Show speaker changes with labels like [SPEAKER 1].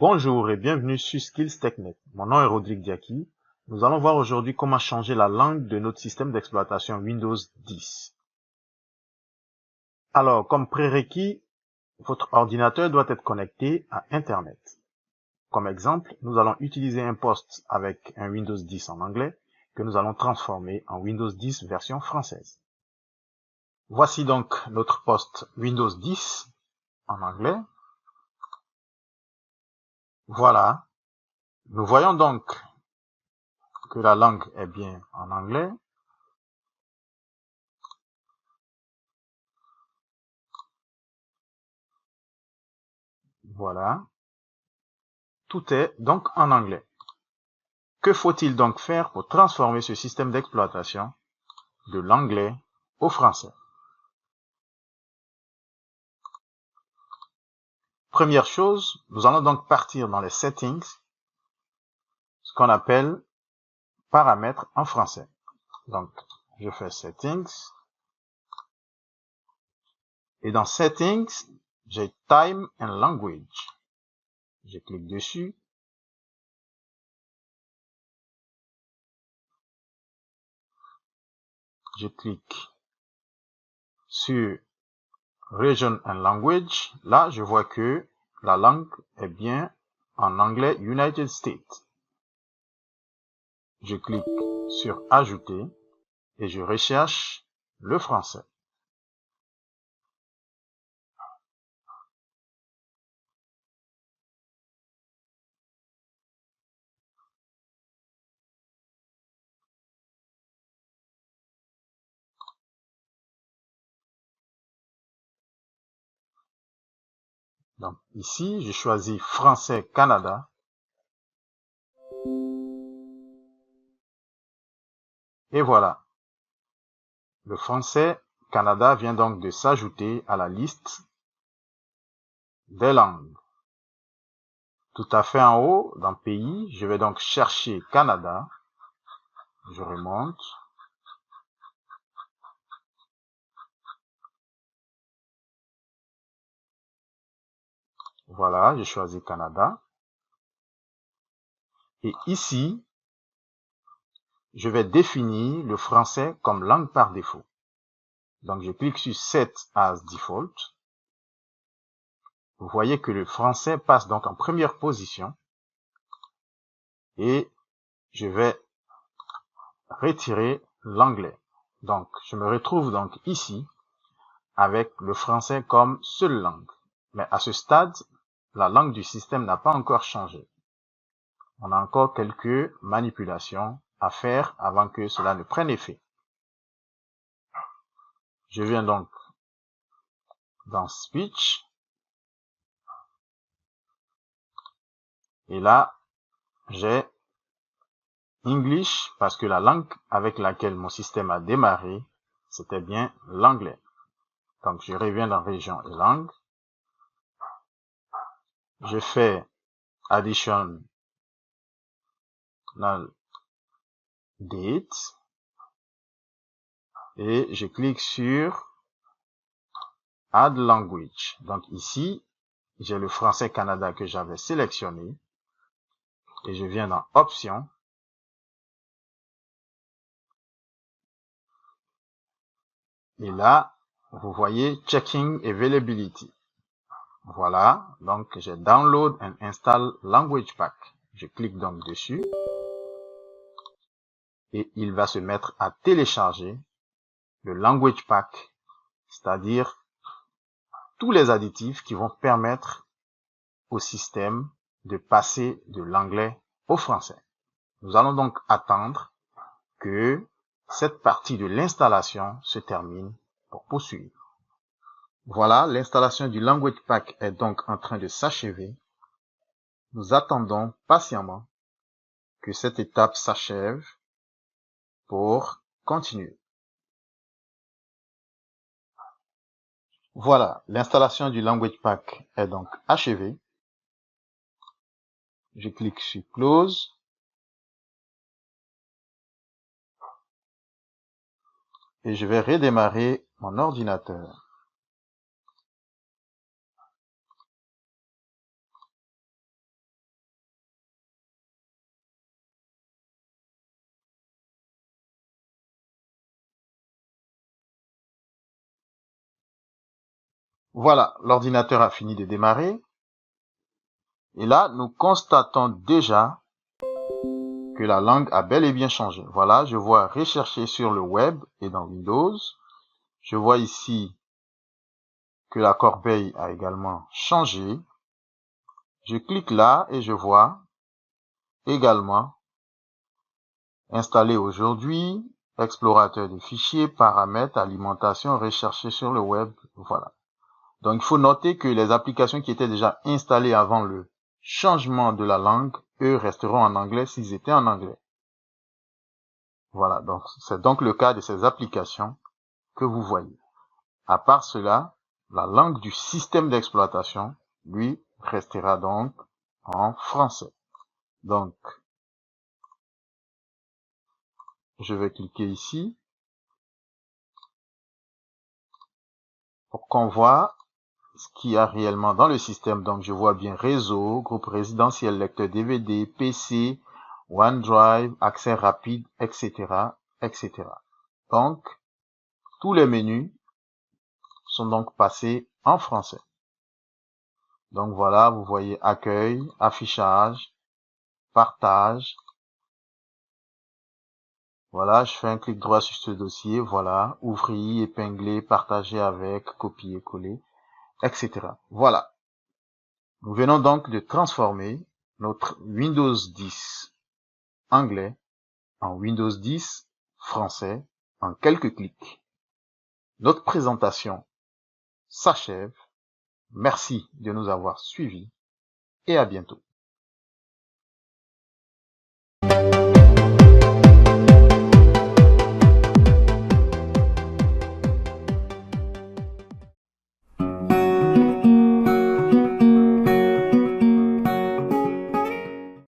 [SPEAKER 1] Bonjour et bienvenue sur Skills TechNet. Mon nom est Rodrigue Diaki. Nous allons voir aujourd'hui comment changer la langue de notre système d'exploitation Windows 10. Alors, comme prérequis, votre ordinateur doit être connecté à Internet. Comme exemple, nous allons utiliser un poste avec un Windows 10 en anglais que nous allons transformer en Windows 10 version française. Voici donc notre poste Windows 10 en anglais. Voilà. Nous voyons donc que la langue est bien en anglais. Voilà. Tout est donc en anglais. Que faut-il donc faire pour transformer ce système d'exploitation de l'anglais au français? Première chose, nous allons donc partir dans les settings, ce qu'on appelle paramètres en français. Donc, je fais settings. Et dans settings, j'ai time and language. Je clique dessus. Je clique sur region and language. Là, je vois que la langue est bien en anglais United States. Je clique sur ajouter et je recherche le français. Donc ici, je choisis Français Canada. Et voilà. Le Français Canada vient donc de s'ajouter à la liste des langues. Tout à fait en haut, dans Pays, je vais donc chercher Canada. Je remonte. Voilà, j'ai choisi Canada. Et ici, je vais définir le français comme langue par défaut. Donc, je clique sur Set as Default. Vous voyez que le français passe donc en première position. Et je vais retirer l'anglais. Donc, je me retrouve donc ici avec le français comme seule langue. Mais à ce stade, la langue du système n'a pas encore changé. On a encore quelques manipulations à faire avant que cela ne prenne effet. Je viens donc dans Speech. Et là, j'ai English parce que la langue avec laquelle mon système a démarré, c'était bien l'anglais. Donc, je reviens dans Région et langue. Je fais Additional Date. Et je clique sur Add Language. Donc ici, j'ai le français Canada que j'avais sélectionné. Et je viens dans Options. Et là, vous voyez Checking Availability. Voilà, donc j'ai Download and Install Language Pack. Je clique donc dessus. Et il va se mettre à télécharger le Language Pack, c'est-à-dire tous les additifs qui vont permettre au système de passer de l'anglais au français. Nous allons donc attendre que cette partie de l'installation se termine pour poursuivre. Voilà, l'installation du Language Pack est donc en train de s'achever. Nous attendons patiemment que cette étape s'achève pour continuer. Voilà, l'installation du Language Pack est donc achevée. Je clique sur Close. Et je vais redémarrer mon ordinateur. Voilà, l'ordinateur a fini de démarrer. Et là, nous constatons déjà que la langue a bel et bien changé. Voilà, je vois rechercher sur le web et dans Windows. Je vois ici que la corbeille a également changé. Je clique là et je vois également installer aujourd'hui, explorateur de fichiers, paramètres, alimentation, rechercher sur le web. Voilà. Donc, il faut noter que les applications qui étaient déjà installées avant le changement de la langue, eux, resteront en anglais s'ils étaient en anglais. Voilà. Donc, c'est donc le cas de ces applications que vous voyez. À part cela, la langue du système d'exploitation, lui, restera donc en français. Donc, je vais cliquer ici pour qu'on voit ce qu'il y a réellement dans le système. Donc, je vois bien réseau, groupe résidentiel, lecteur DVD, PC, OneDrive, accès rapide, etc., etc. Donc, tous les menus sont donc passés en français. Donc voilà, vous voyez accueil, affichage, partage. Voilà, je fais un clic droit sur ce dossier, voilà, ouvrir, épingler, partager avec, copier, coller, etc. Voilà. Nous venons donc de transformer notre Windows 10 anglais en Windows 10 français en quelques clics. Notre présentation s'achève. Merci de nous avoir suivis et à bientôt.